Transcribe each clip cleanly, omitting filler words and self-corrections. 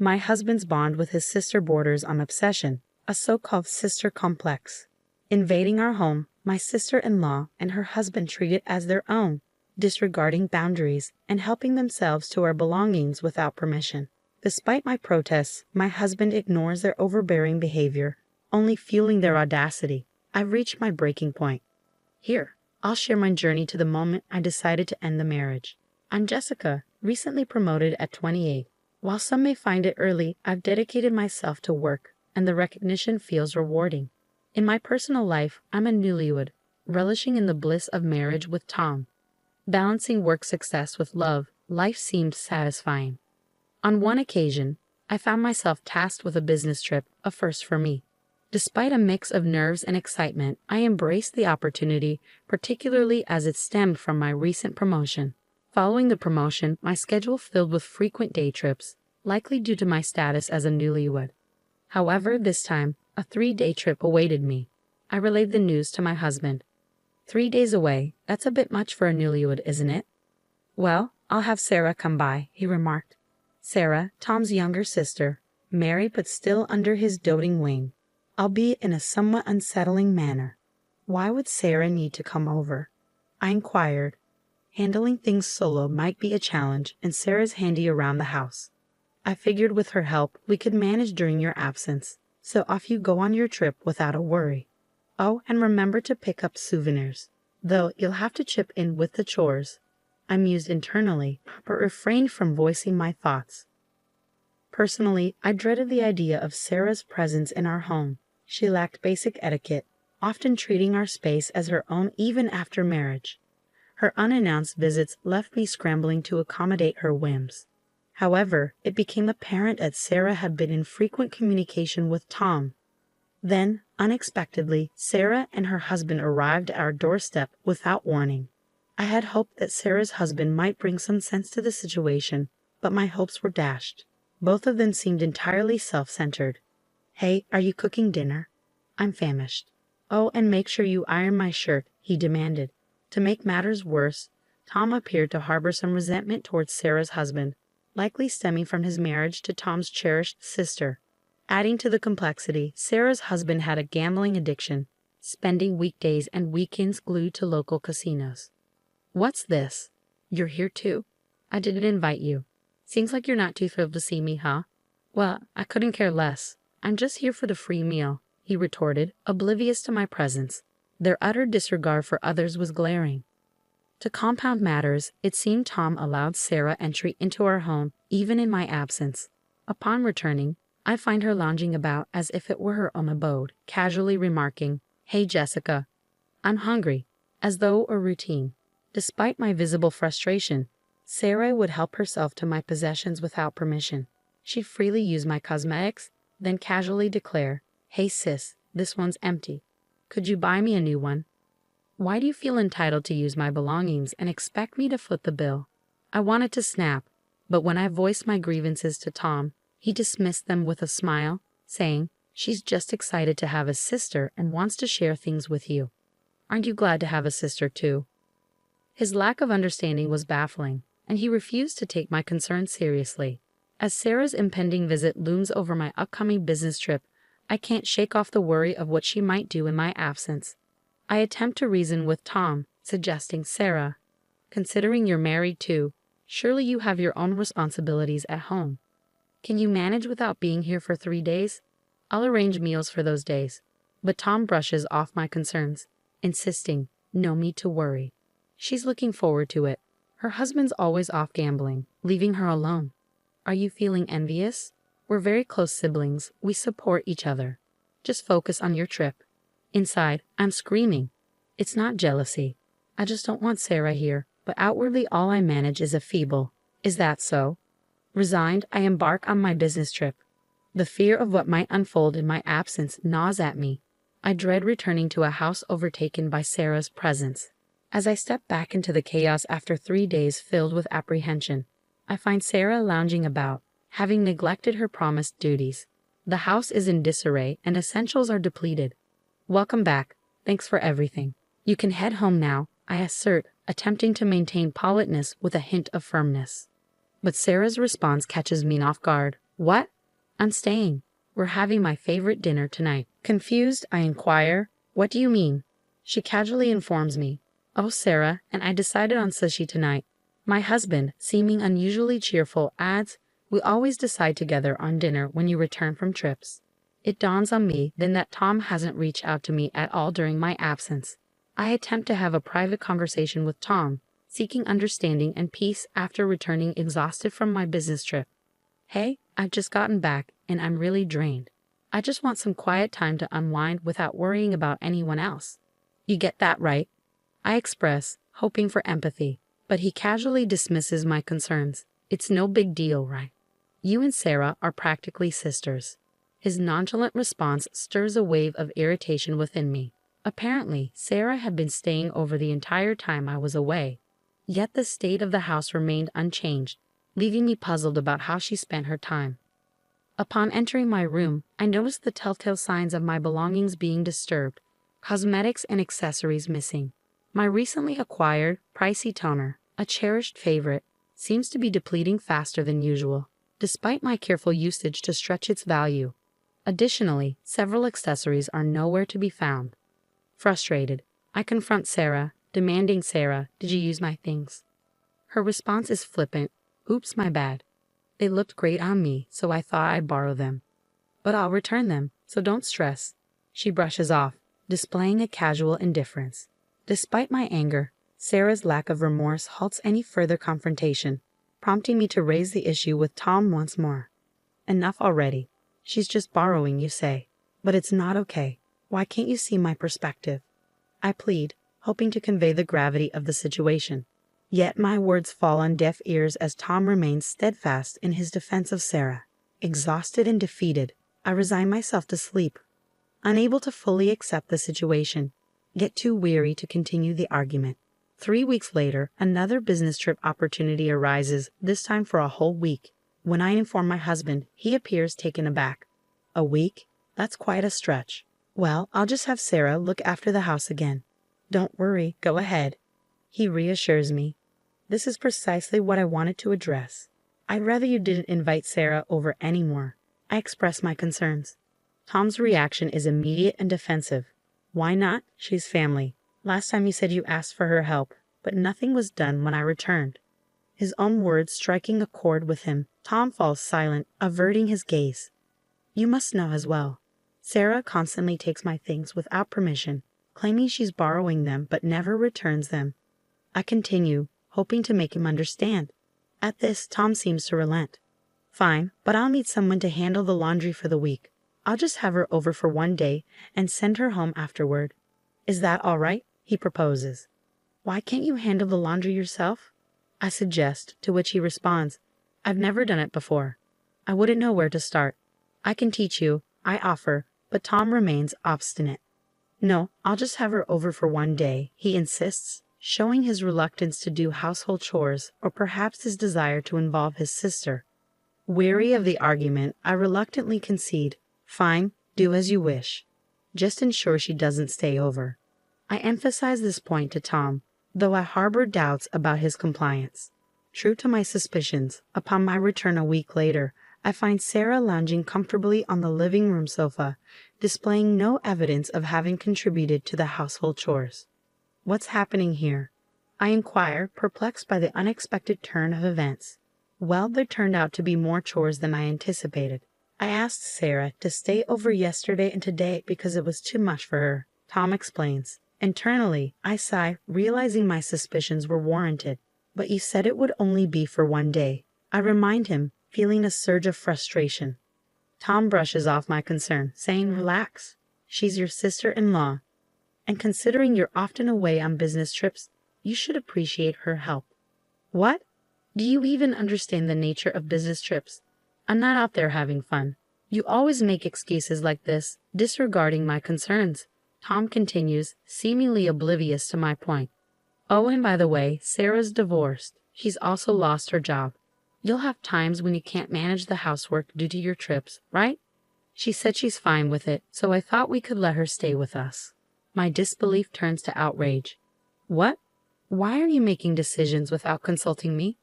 My husband's bond with his sister borders on obsession, a so-called sister complex. Invading our home, my sister-in-law and her husband treat it as their own, disregarding boundaries and helping themselves to our belongings without permission. Despite my protests, my husband ignores their overbearing behavior, only fueling their audacity. I've reached my breaking point. Here, I'll share my journey to the moment I decided to end the marriage. I'm Jessica, recently promoted at 28. While some may find it early, I've dedicated myself to work, and the recognition feels rewarding. In my personal life, I'm a newlywed, relishing in the bliss of marriage with Tom. Balancing work success with love, life seemed satisfying. On one occasion, I found myself tasked with a business trip, a first for me. Despite a mix of nerves and excitement, I embraced the opportunity, particularly as it stemmed from my recent promotion. Following the promotion, my schedule filled with frequent day trips, likely due to my status as a newlywed. However, this time, a 3-day trip awaited me. I relayed the news to my husband. 3 days away, that's a bit much for a newlywed, isn't it? Well, I'll have Sarah come by, he remarked. Sarah, Tom's younger sister, married but still under his doting wing, albeit in a somewhat unsettling manner. Why would Sarah need to come over? I inquired. Handling things solo might be a challenge, and Sarah's handy around the house. I figured with her help, we could manage during your absence, so off you go on your trip without a worry. Oh, and remember to pick up souvenirs, though you'll have to chip in with the chores. I mused internally, but refrained from voicing my thoughts. Personally, I dreaded the idea of Sarah's presence in our home. She lacked basic etiquette, often treating our space as her own even after marriage. Her unannounced visits left me scrambling to accommodate her whims. However, it became apparent that Sarah had been in frequent communication with Tom. Then, unexpectedly, Sarah and her husband arrived at our doorstep without warning. I had hoped that Sarah's husband might bring some sense to the situation, but my hopes were dashed. Both of them seemed entirely self-centered. Hey, are you cooking dinner? I'm famished. Oh, and make sure you iron my shirt, he demanded. To make matters worse, Tom appeared to harbor some resentment towards Sarah's husband, likely stemming from his marriage to Tom's cherished sister. Adding to the complexity, Sarah's husband had a gambling addiction, spending weekdays and weekends glued to local casinos. What's this? You're here too? I didn't invite you. Seems like you're not too thrilled to see me, huh? Well, I couldn't care less. I'm just here for the free meal, he retorted, oblivious to my presence. Their utter disregard for others was glaring. To compound matters, it seemed Tom allowed Sarah entry into our home even in my absence. Upon returning, I find her lounging about as if it were her own abode, casually remarking, "Hey Jessica, I'm hungry," as though a routine. Despite my visible frustration, Sarah would help herself to my possessions without permission. She'd freely use my cosmetics, then casually declare, "Hey sis, this one's empty. Could you buy me a new one?" Why do you feel entitled to use my belongings and expect me to foot the bill? I wanted to snap, but when I voiced my grievances to Tom, he dismissed them with a smile, saying, "She's just excited to have a sister and wants to share things with you. Aren't you glad to have a sister too?" His lack of understanding was baffling, and he refused to take my concerns seriously. As Sarah's impending visit looms over my upcoming business trip, I can't shake off the worry of what she might do in my absence. I attempt to reason with Tom, suggesting, "Sarah, considering you're married too, surely you have your own responsibilities at home. Can you manage without being here for 3 days? I'll arrange meals for those days." But Tom brushes off my concerns, insisting, "No need to worry. She's looking forward to it. Her husband's always off gambling, leaving her alone. Are you feeling envious? We're very close siblings. We support each other. Just focus on your trip." Inside, I'm screaming. It's not jealousy. I just don't want Sarah here, but outwardly all I manage is a feeble, "Is that so?" Resigned, I embark on my business trip. The fear of what might unfold in my absence gnaws at me. I dread returning to a house overtaken by Sarah's presence. As I step back into the chaos after 3 days filled with apprehension, I find Sarah lounging about, having neglected her promised duties. The house is in disarray and essentials are depleted. "Welcome back. Thanks for everything. You can head home now," I assert, attempting to maintain politeness with a hint of firmness. But Sarah's response catches me off guard. What? I'm staying. We're having my favorite dinner tonight. Confused, I inquire, what do you mean? She casually informs me, oh, Sarah, and I decided on sushi tonight. My husband, seeming unusually cheerful, adds, we always decide together on dinner when you return from trips. It dawns on me then that Tom hasn't reached out to me at all during my absence. I attempt to have a private conversation with Tom, seeking understanding and peace after returning exhausted from my business trip. Hey, I've just gotten back, and I'm really drained. I just want some quiet time to unwind without worrying about anyone else. You get that right? I express, hoping for empathy, but he casually dismisses my concerns. It's no big deal, right? You and Sarah are practically sisters. His nonchalant response stirs a wave of irritation within me. Apparently, Sarah had been staying over the entire time I was away. Yet the state of the house remained unchanged, leaving me puzzled about how she spent her time. Upon entering my room, I noticed the telltale signs of my belongings being disturbed, cosmetics and accessories missing. My recently acquired, pricey toner, a cherished favorite, seems to be depleting faster than usual, despite my careful usage to stretch its value. Additionally, several accessories are nowhere to be found. Frustrated, I confront Sarah, demanding, Sarah, did you use my things? Her response is flippant, oops, my bad. They looked great on me, so I thought I'd borrow them. But I'll return them, so don't stress. She brushes off, displaying a casual indifference. Despite my anger, Sarah's lack of remorse halts any further confrontation, prompting me to raise the issue with Tom once more. Enough already. She's just borrowing, you say. But it's not okay. Why can't you see my perspective? I plead, hoping to convey the gravity of the situation. Yet my words fall on deaf ears as Tom remains steadfast in his defense of Sarah. Exhausted and defeated, I resign myself to sleep, unable to fully accept the situation, yet too weary to continue the argument. 3 weeks later, another business trip opportunity arises, this time for a whole week. When I inform my husband, he appears taken aback. A week? That's quite a stretch. Well, I'll just have Sarah look after the house again. Don't worry, go ahead. He reassures me. This is precisely what I wanted to address. I'd rather you didn't invite Sarah over anymore. I express my concerns. Tom's reaction is immediate and defensive. Why not? She's family. Last time you said you asked for her help, but nothing was done when I returned. His own words striking a chord with him, Tom falls silent, averting his gaze. You must know as well. Sarah constantly takes my things without permission, claiming she's borrowing them but never returns them. I continue, hoping to make him understand. At this, Tom seems to relent. Fine, but I'll need someone to handle the laundry for the week. I'll just have her over for one day and send her home afterward. Is that all right? He proposes. Why can't you handle the laundry yourself? I suggest, to which he responds, I've never done it before. I wouldn't know where to start. I can teach you, I offer, but Tom remains obstinate. No, I'll just have her over for one day, he insists, showing his reluctance to do household chores or perhaps his desire to involve his sister. Weary of the argument, I reluctantly concede, fine, do as you wish. Just ensure she doesn't stay over. I emphasize this point to Tom, though I harbor doubts about his compliance. True to my suspicions, upon my return a week later, I find Sarah lounging comfortably on the living room sofa, displaying no evidence of having contributed to the household chores. What's happening here? I inquire, perplexed by the unexpected turn of events. Well, there turned out to be more chores than I anticipated. I asked Sarah to stay over yesterday and today because it was too much for her, Tom explains. Internally, I sigh, realizing my suspicions were warranted. But you said it would only be for one day. I remind him, feeling a surge of frustration. Tom brushes off my concern, saying, relax. She's your sister-in-law. And considering you're often away on business trips, you should appreciate her help. What? Do you even understand the nature of business trips? I'm not out there having fun. You always make excuses like this, disregarding my concerns. Tom continues, seemingly oblivious to my point. Oh, and by the way, Sarah's divorced. She's also lost her job. You'll have times when you can't manage the housework due to your trips, right? She said she's fine with it, so I thought we could let her stay with us. My disbelief turns to outrage. What? Why are you making decisions without consulting me?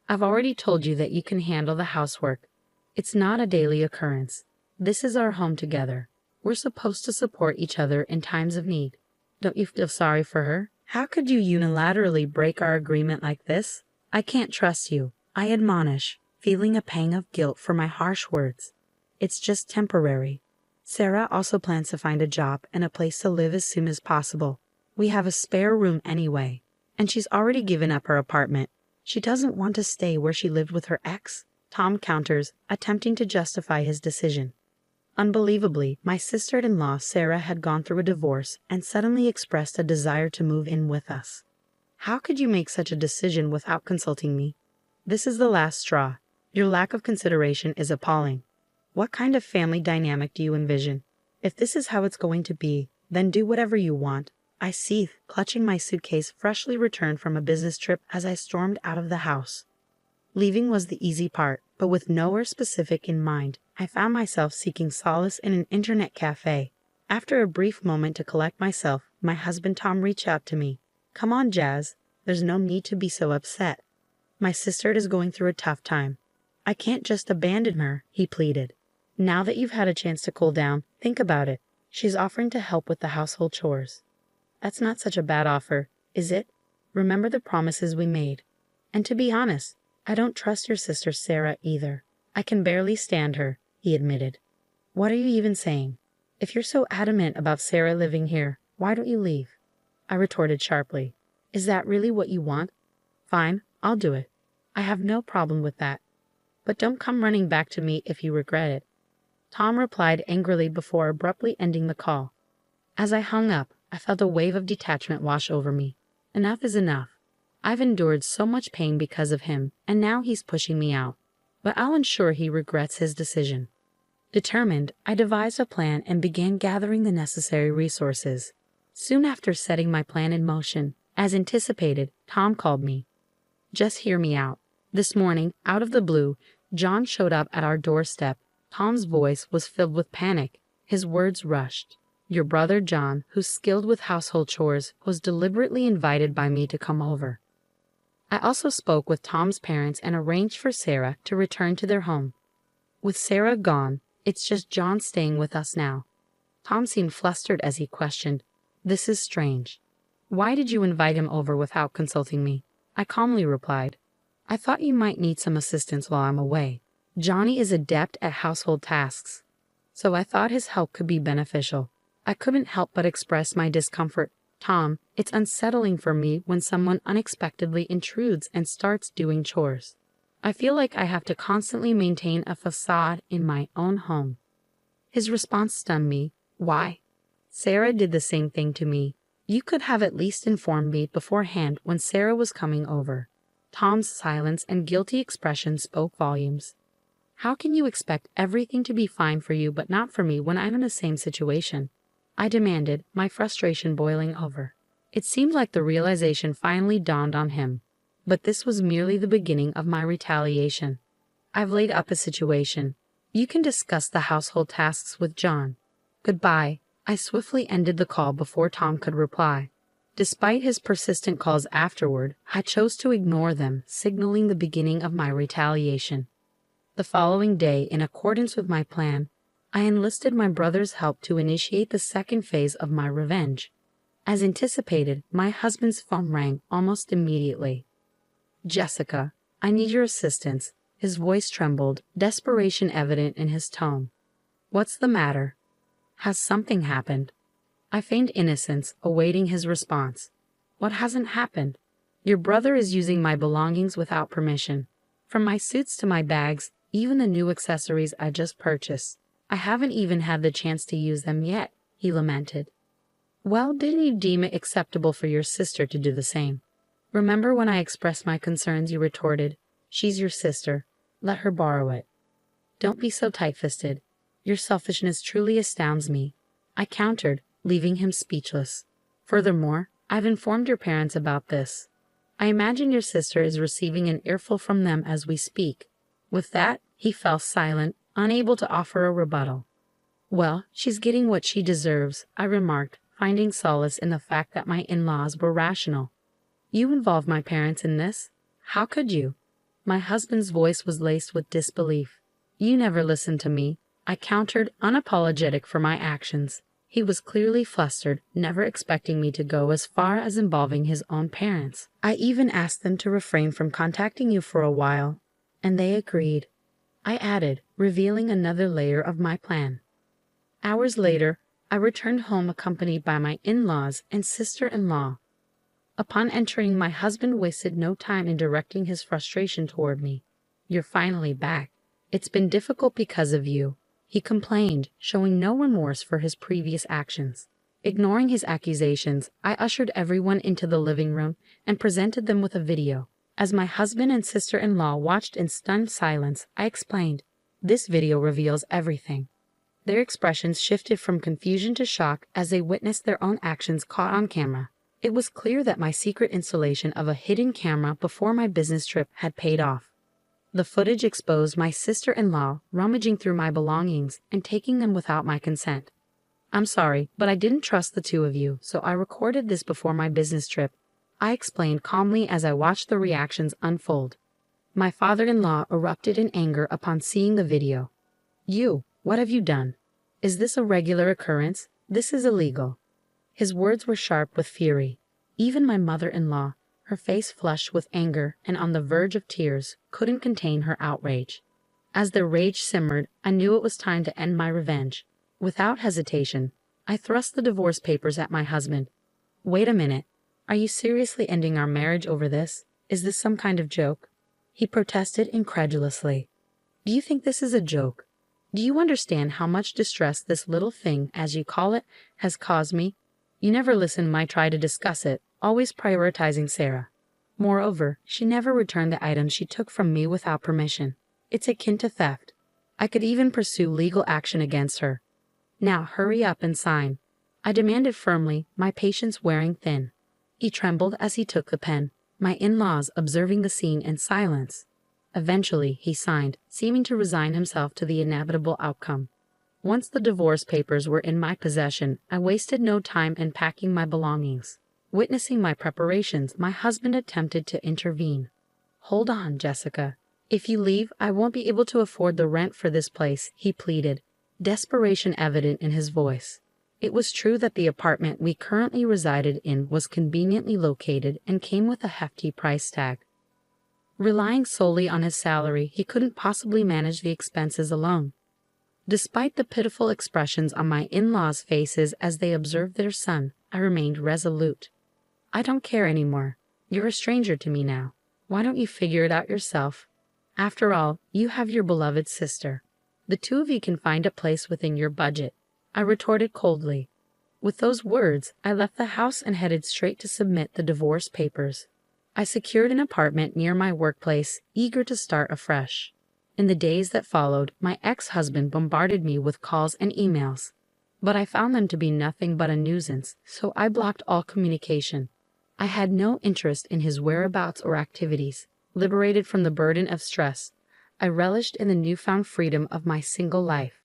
I've already told you that you can handle the housework. It's not a daily occurrence. This is our home together. We're supposed to support each other in times of need. Don't you feel sorry for her? How could you unilaterally break our agreement like this? I can't trust you, I admonish, feeling a pang of guilt for my harsh words. It's just temporary. Sarah also plans to find a job and a place to live as soon as possible. We have a spare room anyway, and she's already given up her apartment. She doesn't want to stay where she lived with her ex, Tom counters, attempting to justify his decision. Unbelievably, my sister-in-law Sarah had gone through a divorce and suddenly expressed a desire to move in with us. How could you make such a decision without consulting me? This is the last straw. Your lack of consideration is appalling. What kind of family dynamic do you envision? If this is how it's going to be, then do whatever you want. I seethed, clutching my suitcase freshly returned from a business trip as I stormed out of the house. Leaving was the easy part, but with nowhere specific in mind, I found myself seeking solace in an internet cafe. After a brief moment to collect myself, my husband Tom reached out to me. Come on, Jazz. There's no need to be so upset. My sister is going through a tough time. I can't just abandon her, he pleaded. Now that you've had a chance to cool down, think about it. She's offering to help with the household chores. That's not such a bad offer, is it? Remember the promises we made. And to be honest, I don't trust your sister Sarah either. I can barely stand her, he admitted. What are you even saying? If you're so adamant about Sarah living here, why don't you leave? I retorted sharply. Is that really what you want? Fine, I'll do it. I have no problem with that. But don't come running back to me if you regret it. Tom replied angrily before abruptly ending the call. As I hung up, I felt a wave of detachment wash over me. Enough is enough. I've endured so much pain because of him, and now he's pushing me out. But I'll ensure he regrets his decision. Determined, I devised a plan and began gathering the necessary resources. Soon after setting my plan in motion, as anticipated, Tom called me. Just hear me out. This morning, out of the blue, John showed up at our doorstep. Tom's voice was filled with panic. His words rushed. Your brother John, who's skilled with household chores, was deliberately invited by me to come over. I also spoke with Tom's parents and arranged for Sarah to return to their home. With Sarah gone, it's just John staying with us now. Tom seemed flustered as he questioned, This is strange. Why did you invite him over without consulting me? I calmly replied, I thought you might need some assistance while I'm away. Johnny is adept at household tasks, so I thought his help could be beneficial. I couldn't help but express my discomfort. Tom, it's unsettling for me when someone unexpectedly intrudes and starts doing chores. I feel like I have to constantly maintain a facade in my own home. His response stunned me. Why? Sarah did the same thing to me. You could have at least informed me beforehand when Sarah was coming over. Tom's silence and guilty expression spoke volumes. How can you expect everything to be fine for you but not for me when I'm in the same situation? I demanded, my frustration boiling over. It seemed like the realization finally dawned on him. But this was merely the beginning of my retaliation. I've laid up a situation. You can discuss the household tasks with John. Goodbye. I swiftly ended the call before Tom could reply. Despite his persistent calls afterward, I chose to ignore them, signaling the beginning of my retaliation. The following day, in accordance with my plan, I enlisted my brother's help to initiate the second phase of my revenge. As anticipated, my husband's phone rang almost immediately. Jessica, I need your assistance. His voice trembled, desperation evident in his tone. What's the matter? Has something happened? I feigned innocence, awaiting his response. What hasn't happened? Your brother is using my belongings without permission. From my suits to my bags, even the new accessories I just purchased. I haven't even had the chance to use them yet, he lamented. Well, didn't you deem it acceptable for your sister to do the same? Remember when I expressed my concerns, you retorted, She's your sister. Let her borrow it. Don't be so tight-fisted. Your selfishness truly astounds me. I countered, leaving him speechless. Furthermore, I've informed your parents about this. I imagine your sister is receiving an earful from them as we speak. With that, he fell silent, unable to offer a rebuttal. Well, she's getting what she deserves, I remarked, finding solace in the fact that my in-laws were rational. You involved my parents in this? How could you? My husband's voice was laced with disbelief. You never listened to me, I countered, unapologetic for my actions. He was clearly flustered, never expecting me to go as far as involving his own parents. I even asked them to refrain from contacting you for a while, and they agreed. I added, revealing another layer of my plan. Hours later, I returned home accompanied by my in-laws and sister-in-law. Upon entering, my husband wasted no time in directing his frustration toward me. You're finally back. It's been difficult because of you, he complained, showing no remorse for his previous actions. Ignoring his accusations, I ushered everyone into the living room and presented them with a video. As my husband and sister-in-law watched in stunned silence, I explained, "This video reveals everything." Their expressions shifted from confusion to shock as they witnessed their own actions caught on camera. It was clear that my secret installation of a hidden camera before my business trip had paid off. The footage exposed my sister-in-law rummaging through my belongings and taking them without my consent. "I'm sorry, but I didn't trust the two of you, so I recorded this before my business trip," I explained calmly as I watched the reactions unfold. My father-in-law erupted in anger upon seeing the video. What have you done? Is this a regular occurrence? This is illegal." His words were sharp with fury. Even my mother-in-law, her face flushed with anger and on the verge of tears, couldn't contain her outrage. As their rage simmered, I knew it was time to end my revenge. Without hesitation, I thrust the divorce papers at my husband. "Wait a minute. Are you seriously ending our marriage over this? Is this some kind of joke?" He protested incredulously. "Do you think this is a joke? Do you understand how much distress this little thing, as you call it, has caused me? You never listen when I try to discuss it, always prioritizing Sarah. Moreover, she never returned the items she took from me without permission. It's akin to theft. I could even pursue legal action against her. Now hurry up and sign," I demanded firmly, my patience wearing thin. He trembled as he took the pen, my in-laws observing the scene in silence. Eventually, he signed, seeming to resign himself to the inevitable outcome. Once the divorce papers were in my possession, I wasted no time in packing my belongings. Witnessing my preparations, my husband attempted to intervene. "Hold on, Jessica. If you leave, I won't be able to afford the rent for this place," he pleaded, desperation evident in his voice. It was true that the apartment we currently resided in was conveniently located and came with a hefty price tag. Relying solely on his salary, he couldn't possibly manage the expenses alone. Despite the pitiful expressions on my in-laws' faces as they observed their son, I remained resolute. "I don't care anymore. You're a stranger to me now. Why don't you figure it out yourself? After all, you have your beloved sister. The two of you can find a place within your budget," I retorted coldly. With those words, I left the house and headed straight to submit the divorce papers. I secured an apartment near my workplace, eager to start afresh. In the days that followed, my ex-husband bombarded me with calls and emails. But I found them to be nothing but a nuisance, so I blocked all communication. I had no interest in his whereabouts or activities. Liberated from the burden of stress, I relished in the newfound freedom of my single life.